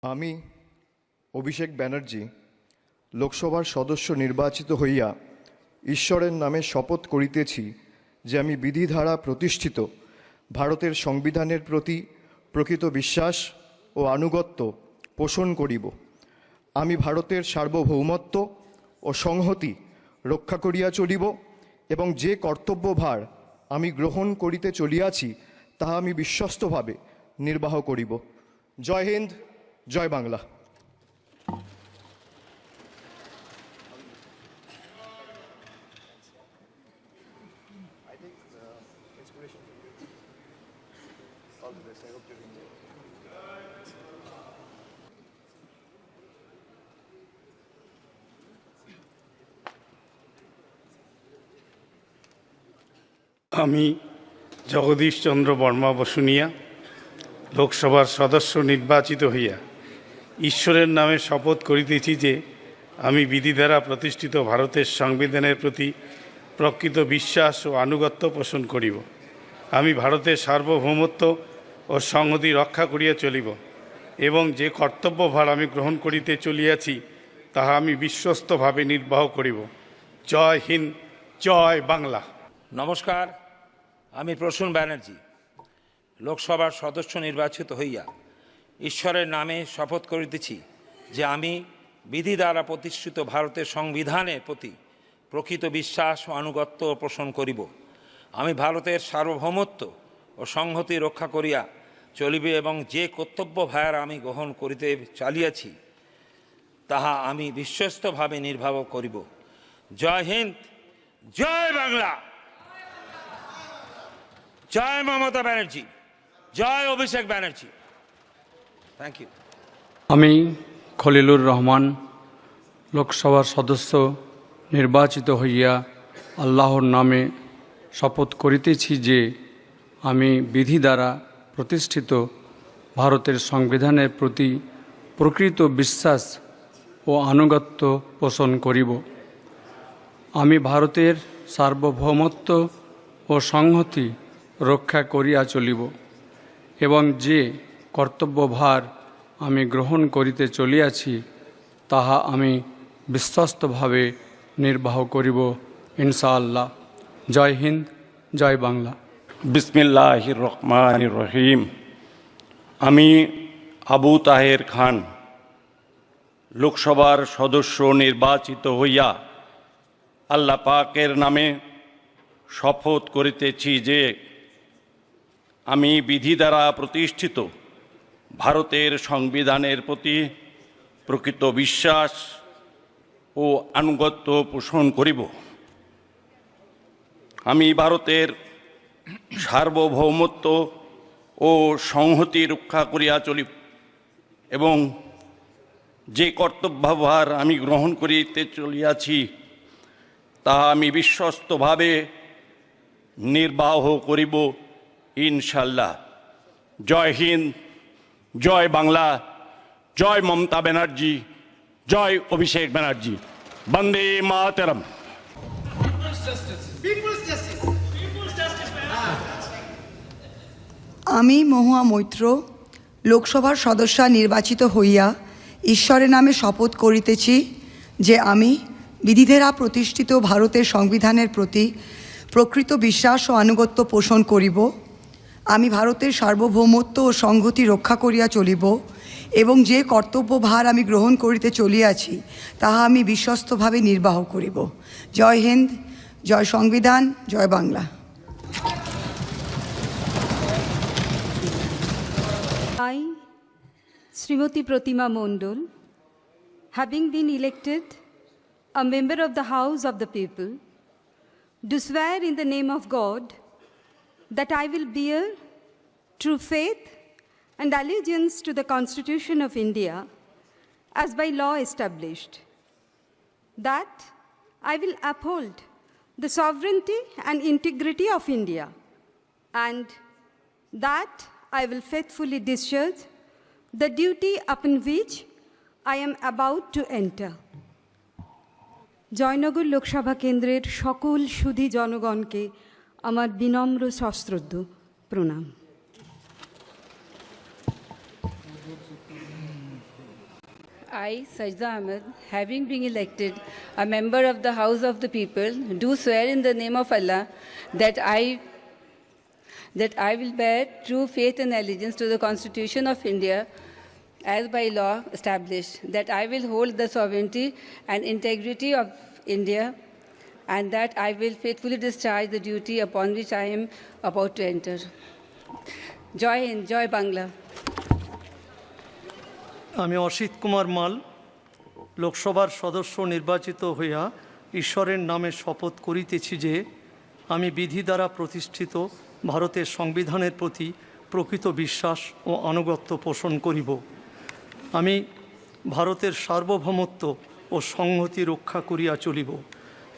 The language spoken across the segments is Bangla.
আমি অভিষেক ব্যানার্জি লোকসভার সদস্য নির্বাচিত হইয়া ঈশ্বরের নামে শপথ করিতেছি যে আমি বিধি দ্বারা প্রতিষ্ঠিত ভারতের সংবিধানের প্রতি প্রকৃত বিশ্বাস ও আনুগত্য পোষণ করিব। আমি ভারতের সার্বভৌমত্ব ও সংহতি রক্ষা করিয়া চলিব এবং যে কর্তব্যভার আমি গ্রহণ করিতে চলিয়াছি তাহা আমি বিশ্বস্তভাবে নির্বাহ করিব। জয় হিন্দ, জয় বাংলা। আমি জগদীশ চন্দ্র বর্মা বসুনিয়া লোকসভার সদস্য নির্বাচিত হইয়া ঈশ্বরের নামে শপথ করিতেছি যে আমি বিধি দ্বারা প্রতিষ্ঠিত ভারতের সংবিধানের প্রতি প্রকৃত বিশ্বাস ও আনুগত্য পোষণ করিব। আমি ভারতের সার্বভৌমত্ব ও সংহতি রক্ষা করিয়া চলিব এবং যে কর্তব্যভার আমি গ্রহণ করিতে চলিয়াছি তাহা আমি বিশ্বস্তভাবে নির্বাহ করিব। জয় হিন্দ, জয় বাংলা। নমস্কার, আমি প্রসূন ব্যানার্জি লোকসভার সদস্য নির্বাচিত হইয়া ঈশ্বরের নামে শপথ করিতেছি যে আমি বিধি দ্বারা প্রতিষ্ঠিত ভারতের সংবিধানের প্রতি প্রকৃত বিশ্বাস ও আনুগত্য পোষণ করিব। আমি ভারতের সার্বভৌমত্ব ও সংহতি রক্ষা করিয়া চলিবে এবং যে কর্তব্যভার আমি গ্রহণ করিতে চালিয়াছি তাহা আমি বিশ্বস্তভাবে নির্বাহ করিব। জয় হিন্দ, জয় বাংলা। জয় মমতা ব্যানার্জি, জয় অভিষেক ব্যানার্জি। Thank you. আমি খলিলুর রহমান লোকসভার সদস্য নির্বাচিত হইয়া আল্লাহর নামে শপথ করিতেছি যে আমি বিধি দ্বারা প্রতিষ্ঠিত ভারতের সংবিধানের প্রতি প্রকৃত বিশ্বাস ও আনুগত্য পোষণ করিব। আমি ভারতের সার্বভৌমত্ব ও সংহতি রক্ষা করিয়া চলিব এবং যে কর্তব্যভার আমি গ্রহণ করিতে চলিয়াছি তাহা আমি বিশ্বস্তভাবে নির্বাহ করিব, ইনশাআল্লাহ। জয় হিন্দ, জয় বাংলা। বিসমিল্লাহির রহমানির রহিম। আমি আবু তাহের খান লোকসভার সদস্য নির্বাচিত হইয়া আল্লাহ পাকের নামে শপথ করিতেছি যে আমি বিধি দ্বারা প্রতিষ্ঠিত ভারতের সংবিধানের প্রতি প্রকৃত বিশ্বাস ও আনুগত্য পোষণ করিব। আমি ভারতের সার্বভৌমত্ব ও সংহতি রক্ষা করিয়া চলিব এবং যে কর্তব্যভার আমি গ্রহণ করিতে চলিয়াছি তাহা আমি বিশ্বস্তভাবে নির্বাহ করিব, ইনশাল্লাহ। জয় হিন্দ, জয় বাংলা, জয় মমতা ব্যানার্জি, জয় অভিষেক ব্যানার্জি। বন্দে মাতরম। আমি মহুয়া মৈত্র লোকসভার সদস্য নির্বাচিত হইয়া ঈশ্বরের নামে শপথ করিতেছি যে আমি বিধি দ্বারা প্রতিষ্ঠিত ভারতের সংবিধানের প্রতি প্রকৃত বিশ্বাস ও আনুগত্য পোষণ করিব। আমি ভারতের সার্বভৌমত্ব ও সংহতি রক্ষা করিয়া চলিব এবং যে কর্তব্যভার আমি গ্রহণ করিতে চলিয়াছি তাহা আমি বিশ্বস্তভাবে নির্বাহ করিব। জয় হিন্দ, জয় সংবিধান, জয় Bangla. I, Srimati Pratima Mondol, having been elected a member of the House of the People, do swear in the name of God that I will bear true faith and allegiance to the Constitution of India as by law established, that I will uphold the sovereignty and integrity of India, and that I will faithfully discharge the duty upon which I am about to enter. Joynagar Lok Sabha কেন্দ্রের সকল সুধী জনগণকে আমার বিনম্র সশ্রদ্ধ প্রণাম। I, Sajda Ahmed, having been elected a member of the House of the People, do swear in the name of Allah that I will bear true faith and allegiance to the Constitution of India as by law established, that I will hold the sovereignty and integrity of India, and that I will faithfully discharge the duty upon which I am about to enter. Joy Hind, Joy Bangla. আমি অসিত কুমার মাল লোকসভার সদস্য নির্বাচিত হইয়া ঈশ্বরের নামে শপথ করিতেছি যে আমি বিধি দ্বারা প্রতিষ্ঠিত ভারতের সংবিধানের প্রতি প্রকৃত বিশ্বাস ও আনুগত্য পোষণ করিব। আমি ভারতের সার্বভৌমত্ব ও সংহতি রক্ষা করিয়া চলিব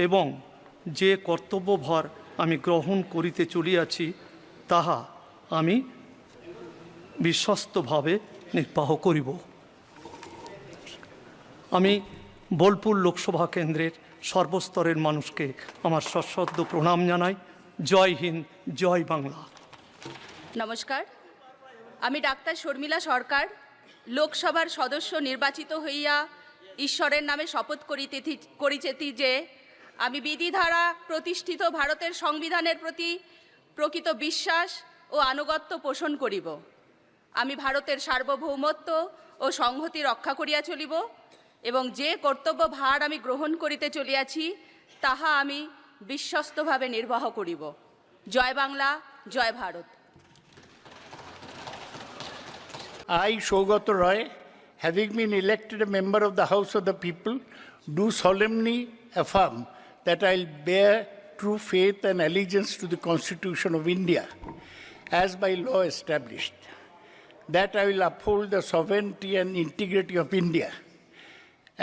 এবং যে কর্তব্যভার আমি গ্রহণ করিতে চলিয়াছি তাহা আমি বিশ্বস্তভাবে নির্বাহ করিব। আমি বোলপুর লোকসভা কেন্দ্রের সর্বস্তরের মানুষকে আমার সশ্রদ্ধ প্রণাম জানাই। জয় হিন্দ, জয় বাংলা। নমস্কার, আমি ডাক্তার শর্মিলা সরকার লোকসভার সদস্য নির্বাচিত হইয়া ঈশ্বরের নামে শপথ করিতেছি যে আমি বিধি দ্বারা প্রতিষ্ঠিত ভারতের সংবিধানের প্রতি প্রকৃত বিশ্বাস ও আনুগত্য পোষণ করিব। আমি ভারতের সার্বভৌমত্ব ও সংহতি রক্ষা করিয়া চলিব এবং যে কর্তব্য ভার আমি গ্রহণ করিতে চলিয়াছি তাহা আমি বিশ্বস্তভাবে নির্বাহ করিব। জয় বাংলা, জয় Bharat. I, Shogato Roy, having been elected a member of the House of the People, do solemnly affirm that I will bear true faith and allegiance to the Constitution of India, as by law established, that I will uphold the sovereignty and integrity of India,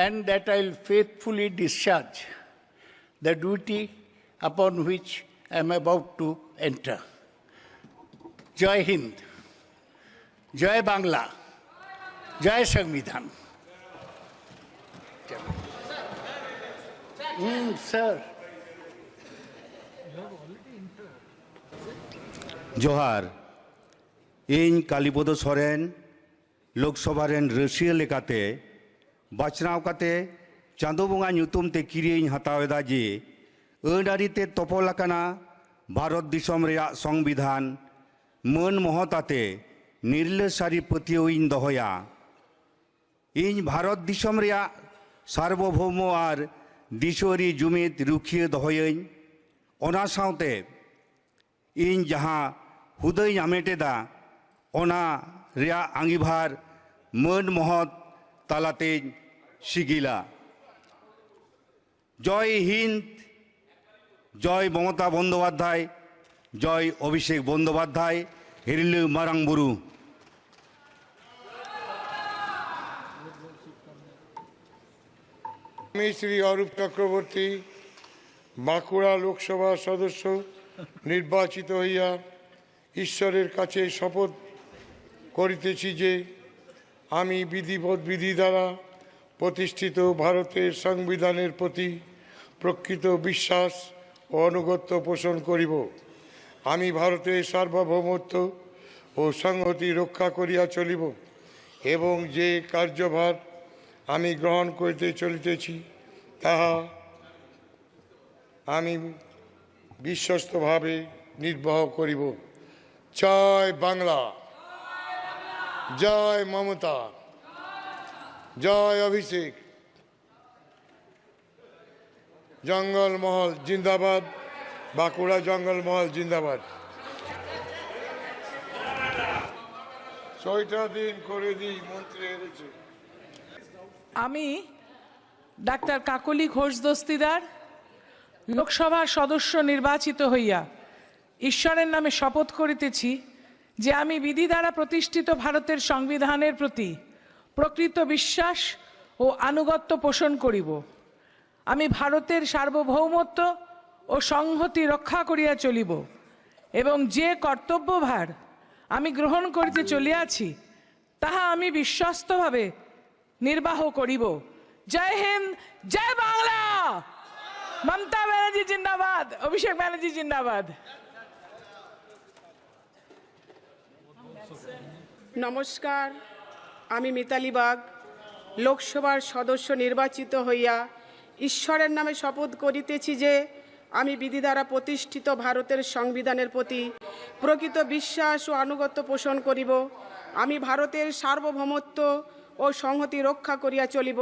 and that I will faithfully discharge the duty upon which I am about to enter. Jai Hind, Jai Bangla, Jai Sangvidhan. Sir. जोहार इन कालीपद सोरेन लोकसभा रेन रसिया लेकाते बाचनाव काते चांदो बंगा ᱧᱩᱛᱩᱢ ते किरियिन हतावेदा जे अनारि ते तोपलाकाना भारत दिसम रेया संविधान मन महताते निर्ल सारी पतियोइन दहया इन भारत दिसम रेया सार्वभौम आर दिसोरी जुमित रुखिया दहयिन ओना सावते इन जहां हुदै नामेटेदा ओना रेया आंगिभार मन महत तालाते सिगिला। जय हिंद, जय ममता बंदोपाध्याय, जय अभिषेक बंदोपाध्याय, हिरिलु मारांगबुरु। আমি শ্রী অরূপ চক্রবর্তী বাঁকুড়া লোকসভা সদস্য নির্বাচিত হইয়া ঈশ্বরের কাছে শপথ করিতেছি যে আমি বিধি দ্বারা প্রতিষ্ঠিত ভারতের সংবিধানের প্রতি প্রকৃত বিশ্বাস ও আনুগত্য পোষণ করিব। আমি ভারতের সার্বভৌমত্ব ও সংহতি রক্ষা করিয়া চলিব এবং যে কার্যভার আমি গ্রহণ করিতে চলিতেছি তাহা আমি বিশ্বস্তভাবে নির্বাহ করিব। জয় বাংলা, জয় মমতা, জয় অভিষেক। জঙ্গলমহল জিন্দাবাদ, বাঁকুড়া জঙ্গলমহল জিন্দাবাদ। 6টা দিন করে দিই মন্ত্রী হেরেছে। আমি ডাক্তার কাকলি ঘোষ দস্তিদার লোকসভার সদস্য নির্বাচিত হইয়া ঈশ্বরের নামে শপথ করিতেছি যে আমি বিধি দ্বারা প্রতিষ্ঠিত ভারতের সংবিধানের প্রতি প্রকৃত বিশ্বাস ও আনুগত্য পোষণ করিব। আমি ভারতের সার্বভৌমত্ব ও সংহতি রক্ষা করিয়া চলিব এবং যে কর্তব্যভার আমি গ্রহণ করিতে চলিয়াছি তাহা আমি বিশ্বস্তভাবে নির্বাহ করিব। জয় হিন্দ, জয় বাংলা। মমতা ব্যানার্জি জিন্দাবাদ, অভিষেক ব্যানার্জি জিন্দাবাদ। নমস্কার, আমি মিতালি বাগ লোকসভার সদস্য নির্বাচিত হইয়া ঈশ্বরের নামে শপথ করিতেছি যে আমি বিধি দ্বারা প্রতিষ্ঠিত ভারতের সংবিধানের প্রতি প্রকৃত বিশ্বাস ও আনুগত্য পোষণ করিব। আমি ভারতের সার্বভৌমত্ব ও সংহতি রক্ষা করিয়া চলিব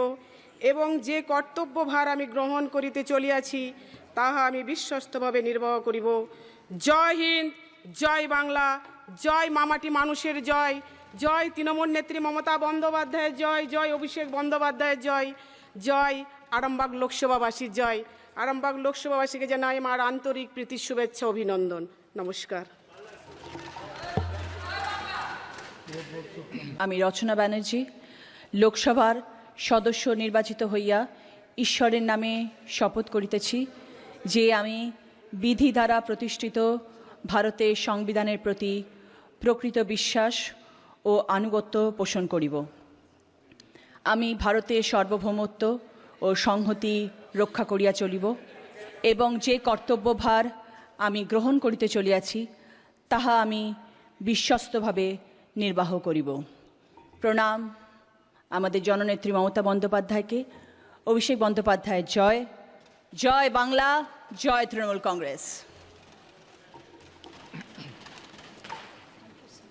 এবং যে কর্তব্যভার আমি গ্রহণ করিতে চলিয়াছি তাহা আমি বিশ্বস্তভাবে নির্বাহ করিব। জয় হিন্দ, জয় বাংলা, জয় মামাটি মানুষের জয়, জয় তৃণমূল নেত্রী মমতা বন্দ্যোপাধ্যায়ের জয়, জয় অভিষেক বন্দ্যোপাধ্যায়ের জয়, জয় আরামবাগ লোকসভাবাসীর জয়। আরামবাগ লোকসভাবাসীকে জানাই আমার আন্তরিক প্রীতি শুভেচ্ছা অভিনন্দন। নমস্কার। আমি রচনা ব্যানার্জি লোকসভার সদস্য নির্বাচিত হইয়া ঈশ্বরের নামে শপথ করিতেছি যে আমি বিধি দ্বারা প্রতিষ্ঠিত ভারতের সংবিধানের প্রতি প্রকৃত বিশ্বাস ও আনুগত্য পোষণ করিব। আমি ভারতের সার্বভৌমত্ব ও সংহতি রক্ষা করিয়া চলিব এবং যে কর্তব্যভার আমি গ্রহণ করিতে চলিয়াছি তাহা আমি বিশ্বস্তভাবে নির্বাহ করিব। প্রণাম আমাদের জননেত্রী মমতা বন্দ্যোপাধ্যায়কে। অভিষেক বন্দ্যোপাধ্যায়ের জয়। জয় বাংলা, জয় তৃণমূল কংগ্রেস।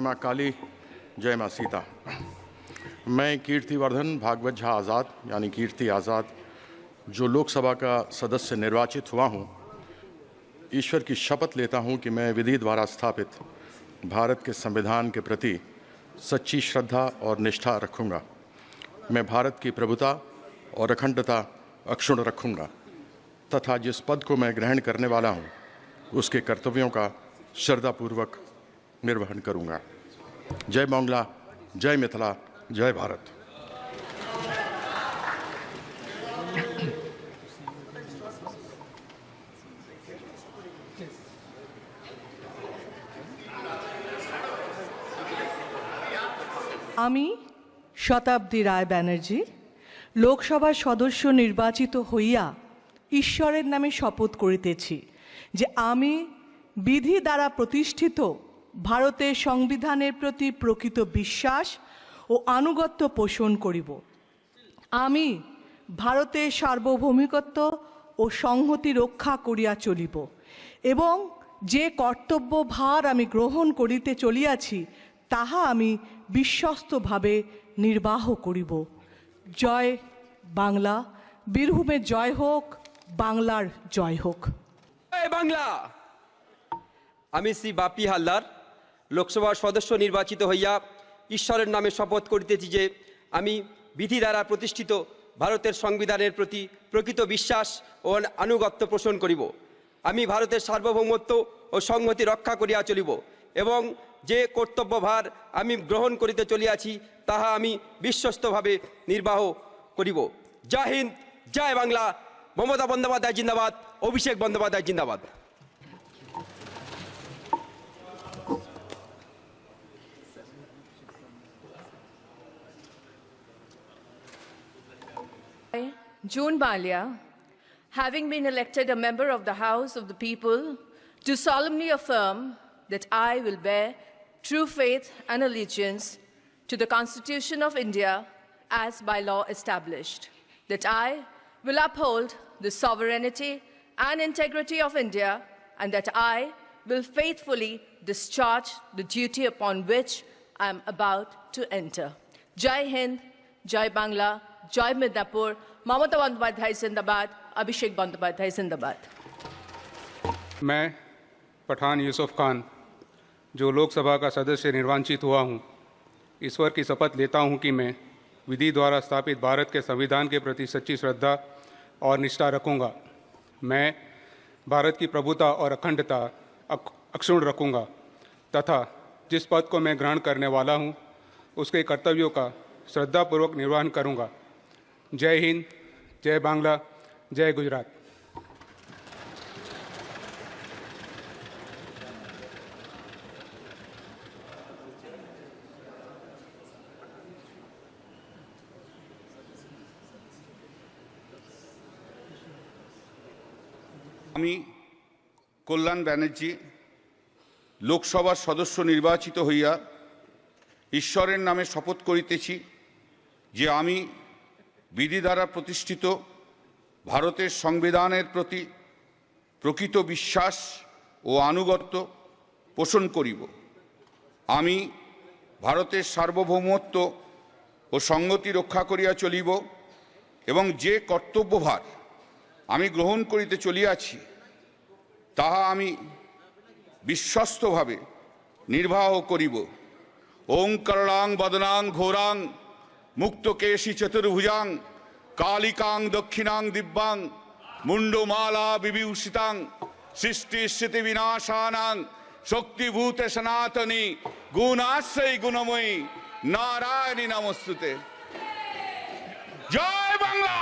माँ काली, जय माँ सीता। मैं कीर्तिवर्धन भागवत झा आज़ाद यानी कीर्ति आज़ाद जो लोकसभा का सदस्य निर्वाचित हुआ हूँ, ईश्वर की शपथ लेता हूँ कि मैं विधि द्वारा स्थापित भारत के संविधान के प्रति सच्ची श्रद्धा और निष्ठा रखूँगा। मैं भारत की प्रभुता और अखंडता अक्षुण्ण रखूँगा तथा जिस पद को मैं ग्रहण करने वाला हूँ उसके कर्तव्यों का श्रद्धापूर्वक निर्वहन करूँगा। जय बांग्ला, जय मिथिला, जय भारत। আমি শতাব্দী রায় ব্যানার্জি লোকসভার সদস্য নির্বাচিত হইয়া ঈশ্বরের নামে শপথ করিতেছি যে আমি বিধি দ্বারা প্রতিষ্ঠিত ভারতের সংবিধানের প্রতি প্রকৃত বিশ্বাস ও আনুগত্য পোষণ করিব। আমি ভারতের সার্বভৌমিকত্ব ও সংহতি রক্ষা করিয়া চলিব এবং যে কর্তব্যভার আমি গ্রহণ করিতে চলিয়াছি তাহা আমি বিশ্বস্তভাবে নির্বাহ করিব। জয় বাংলা, বীরভূমের জয় হোক, বাংলার জয় হোক। জয় বাংলা। আমি শ্রী বাপি হালদার লোকসভার সদস্য নির্বাচিত হইয়া ঈশ্বরের নামে শপথ করিতেছি যে আমি বিধি দ্বারা প্রতিষ্ঠিত ভারতের সংবিধানের প্রতি প্রকৃত বিশ্বাস ও আনুগত্য পোষণ করিব। আমি ভারতের সার্বভৌমত্ব ও সংহতি রক্ষা করিয়া চলিব এবং যে কর্তব্যভার আমি গ্রহণ করিতে চলিয়াছি তাহা আমি বিশ্বস্তভাবে নির্বাহ করিব। জয় হিন্দ, জয় বাংলা, মমতা বন্দ্যোপাধ্যায় জিন্দাবাদ, অভিষেক বন্দ্যোপাধ্যায় জিন্দাবাদ। June Balia, having been elected a member of the House of the People, do solemnly affirm that I will bear true faith and allegiance to the Constitution of India as by law established, that I will uphold the sovereignty and integrity of India, and that I will faithfully discharge the duty upon which I am about to enter. Jai Hind, Jai Bangla, Jai Midnapur, ममता बंदोपाध्याय जिंदाबाद, अभिषेक बंदोपाध्याय जिंदाबाद। मैं पठान यूसुफ खान जो लोकसभा का सदस्य निर्वाचित हुआ हूँ, ईश्वर की शपथ लेता हूँ कि मैं विधि द्वारा स्थापित भारत के संविधान के प्रति सच्ची श्रद्धा और निष्ठा रखूँगा। मैं भारत की प्रभुता और अखंडता अक्षुण्ण रखूँगा तथा जिस पद को मैं ग्रहण करने वाला हूँ उसके कर्तव्यों का श्रद्धापूर्वक निर्वहन करूँगा। जय हिंद, जय बांग्ला, जय गुजरात। আমি কল্যাণ ব্যানার্জি লোকসভার সদস্য নির্বাচিত হইয়া ঈশ্বরের নামে শপথ করিতেছি যে আমি বিধি দ্বারা প্রতিষ্ঠিত ভারতের সংবিধানের প্রতি প্রকৃত বিশ্বাস ও আনুগত্য পোষণ করিব। আমি ভারতের সার্বভৌমত্ব ও সংহতি রক্ষা করিয়া চলিব এবং যে কর্তব্যভার আমি গ্রহণ করিতে চলিয়াছি তাহা আমি বিশ্বস্তভাবে নির্বাহ করিব। ওং করণাং বদনাং ঘোরাং মুক্তকেশী চতুর্ভুজাং কালিকাং দক্ষিণাং দিব্যাং মুন্ডমালা বিভূষিতাং সৃষ্টি স্থিতি বিনাশানাং শক্তিভূত সনাতনী গুণাশ্রয়ী গুণময়ী নারায়ণী নমস্তুতে। জয় বাংলা,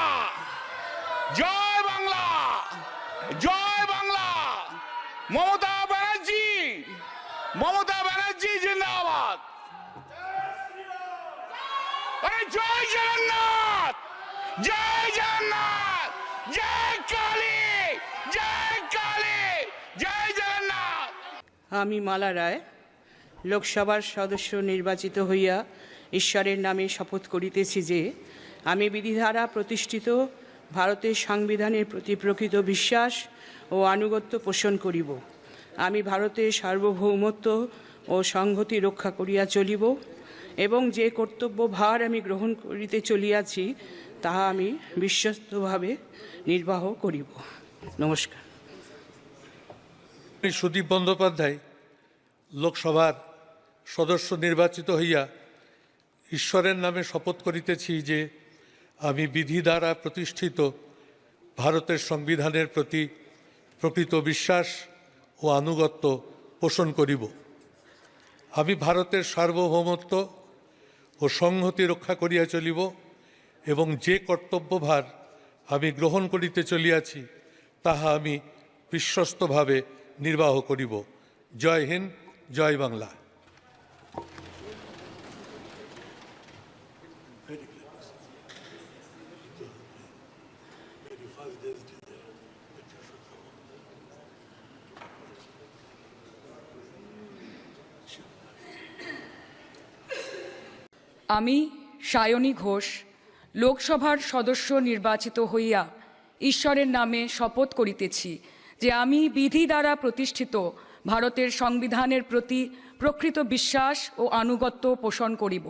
জয় বাংলা, জয় বাংলা। মমতা ব্যানার্জি, মমতা ব্যানার্জি জিন্দাবাদ। জয় জগন্নাথ, জয় জগন্নাথ, জয় কালী, জয় কালী, জয় জগন্নাথ। আমি মালা রায় লোকসভার সদস্য নির্বাচিত হইয়া ঈশ্বরের নামে শপথ করিতেছি যে আমি বিধি দ্বারা প্রতিষ্ঠিত ভারতের সংবিধানের প্রতি প্রকৃত বিশ্বাস ও আনুগত্য পোষণ করিব। আমি ভারতের সার্বভৌমত্ব ও সংহতি রক্ষা করিয়া চলিব এবং যে কর্তব্যভার আমি গ্রহণ করিতে চলিয়াছি তাহা আমি বিশ্বস্তভাবে নির্বাহ করিব। নমস্কার। সুদীপ বন্দ্যোপাধ্যায় লোকসভার সদস্য নির্বাচিত হইয়া ঈশ্বরের নামে শপথ করিতেছি যে আমি বিধি দ্বারা প্রতিষ্ঠিত ভারতের সংবিধানের প্রতি প্রকৃত বিশ্বাস ও আনুগত্য পোষণ করিব। আমি ভারতের সার্বভৌমত্ব ও সংহতি রক্ষা করিয়া চলিব এবং যে কর্তব্যভার আমি গ্রহণ করিতে চলিয়াছি তাহা আমি বিশ্বস্তভাবে নির্বাহ করিব। জয় হিন্দ, জয় বাংলা। আমি সায়নী ঘোষ লোকসভার সদস্য নির্বাচিত হইয়া ঈশ্বরের নামে শপথ করিতেছি যে আমি বিধি দ্বারা প্রতিষ্ঠিত ভারতের সংবিধানের প্রতি প্রকৃত বিশ্বাস ও আনুগত্য পোষণ করিব।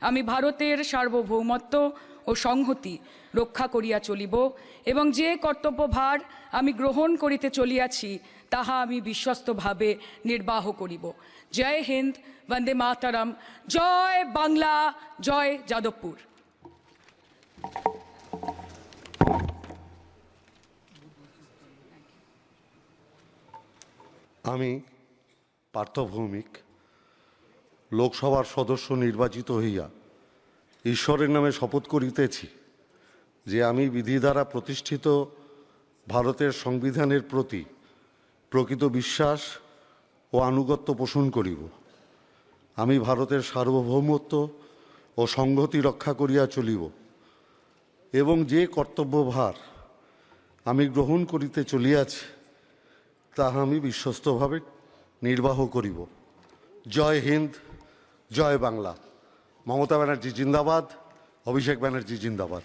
আমি ভারতের সার্বভৌমত্ব ও সংহতি রক্ষা করিয়া চলিব এবং যে কর্তব্যভার আমি গ্রহণ করিতে চলিয়াছি তাহা আমি বিশ্বস্তভাবে নির্বাহ করিব। জয় হিন্দ, বন্দে মাতরম, জয় বাংলা, জয় যাদবপুর। আমি পার্থ ভৌমিক লোকসভার সদস্য নির্বাচিত হইয়া ঈশ্বরের নামে শপথ করিতেছি যে আমি বিধি দ্বারা প্রতিষ্ঠিত ভারতের সংবিধানের প্রতি প্রকৃত বিশ্বাস ও আনুগত্য পোষণ করিব। আমি ভারতের সার্বভৌমত্ব ও সংহতি রক্ষা করিয়া চলিব এবং যে কর্তব্যভার আমি গ্রহণ করিতে চলিয়াছি তাহা আমি বিশ্বস্তভাবে নির্বাহ করিব। জয় হিন্দ, জয় বাংলা। মমতা ব্যানার্জি জিন্দাবাদ, অভিষেক ব্যানার্জি জিন্দাবাদ।